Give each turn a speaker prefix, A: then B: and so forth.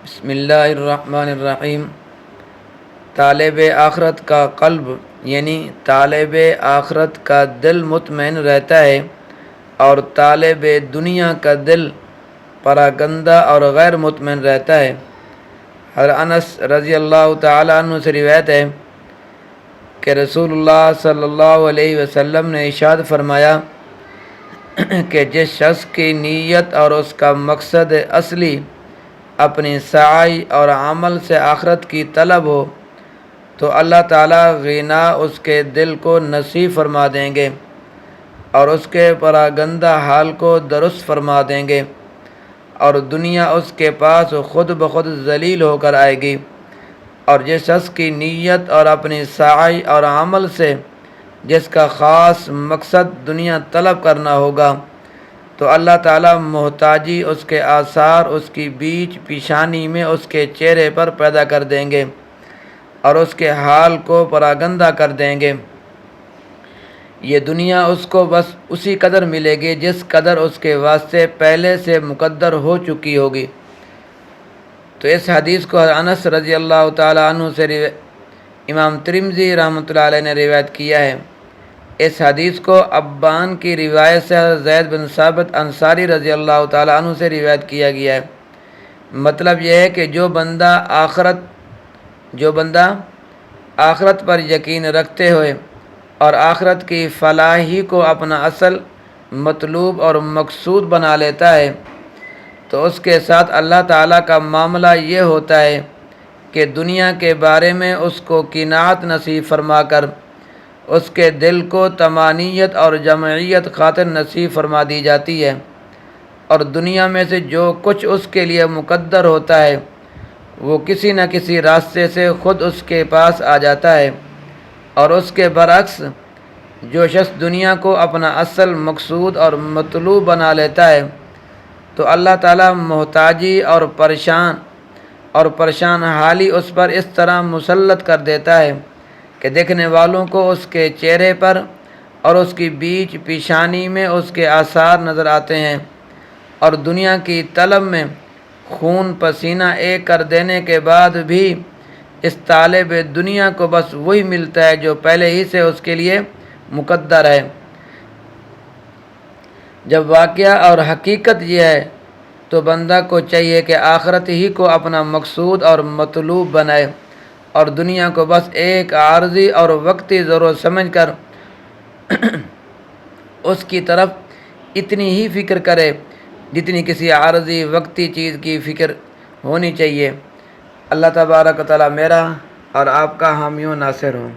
A: بسم اللہ الرحمن الرحیم۔ طالب آخرت کا قلب یعنی طالب آخرت کا دل مطمئن رہتا ہے اور طالب دنیا کا دل پراگندہ اور غیر مطمئن رہتا ہے۔ حضرت انس رضی اللہ تعالیٰ عنہ سے روایت ہے کہ رسول اللہ صلی اللہ علیہ وسلم نے ارشاد فرمایا کہ جس شخص کی نیت اور اس کا مقصد اصلی اپنی سعی اور عمل سے آخرت کی طلب ہو تو اللہ تعالیٰ غنا اس کے دل کو نصیب فرما دیں گے اور اس کے پراگندہ حال کو درست فرما دیں گے، اور دنیا اس کے پاس خود بخود ذلیل ہو کر آئے گی۔ اور جس شخص کی نیت اور اپنی سعی اور عمل سے جس کا خاص مقصد دنیا طلب کرنا ہوگا تو اللہ تعالیٰ محتاجی اس کے آثار اس کی بیچ پیشانی میں اس کے چہرے پر پیدا کر دیں گے اور اس کے حال کو پراگندہ کر دیں گے۔ یہ دنیا اس کو بس اسی قدر ملے گی جس قدر اس کے واسطے پہلے سے مقدر ہو چکی ہوگی۔ تو اس حدیث کو انس رضی اللہ تعالیٰ عنہ سے امام ترمذی رحمۃ اللہ علیہ نے روایت کیا ہے۔ اس حدیث کو ابان کی روایت سے حضرت زید بن ثابت انصاری رضی اللہ تعالیٰ عنہ سے روایت کیا گیا ہے۔ مطلب یہ ہے کہ جو بندہ آخرت پر یقین رکھتے ہوئے اور آخرت کی فلاحی کو اپنا اصل مطلوب اور مقصود بنا لیتا ہے تو اس کے ساتھ اللہ تعالیٰ کا معاملہ یہ ہوتا ہے کہ دنیا کے بارے میں اس کو قناعت نصیب فرما کر اس کے دل کو طمانینت اور جمعیت خاطر نصیب فرما دی جاتی ہے، اور دنیا میں سے جو کچھ اس کے لیے مقدر ہوتا ہے وہ کسی نہ کسی راستے سے خود اس کے پاس آ جاتا ہے۔ اور اس کے برعکس جو شخص دنیا کو اپنا اصل مقصود اور مطلوب بنا لیتا ہے تو اللہ تعالیٰ محتاجی اور پریشان حالی اس پر اس طرح مسلط کر دیتا ہے کہ دیکھنے والوں کو اس کے چہرے پر اور اس کی بیچ پیشانی میں اس کے آثار نظر آتے ہیں، اور دنیا کی طلب میں خون پسینہ ایک کر دینے کے بعد بھی اس طالب دنیا کو بس وہی ملتا ہے جو پہلے ہی سے اس کے لیے مقدر ہے۔ جب واقعہ اور حقیقت یہ ہے تو بندہ کو چاہیے کہ آخرت ہی کو اپنا مقصود اور مطلوب بنائے اور دنیا کو بس ایک عارضی اور وقتی ضرورت سمجھ کر اس کی طرف اتنی ہی فکر کرے جتنی کسی عارضی وقتی چیز کی فکر ہونی چاہیے۔ اللہ تبارک و تعالیٰ میرا اور آپ کا حامی و ناصر ہو۔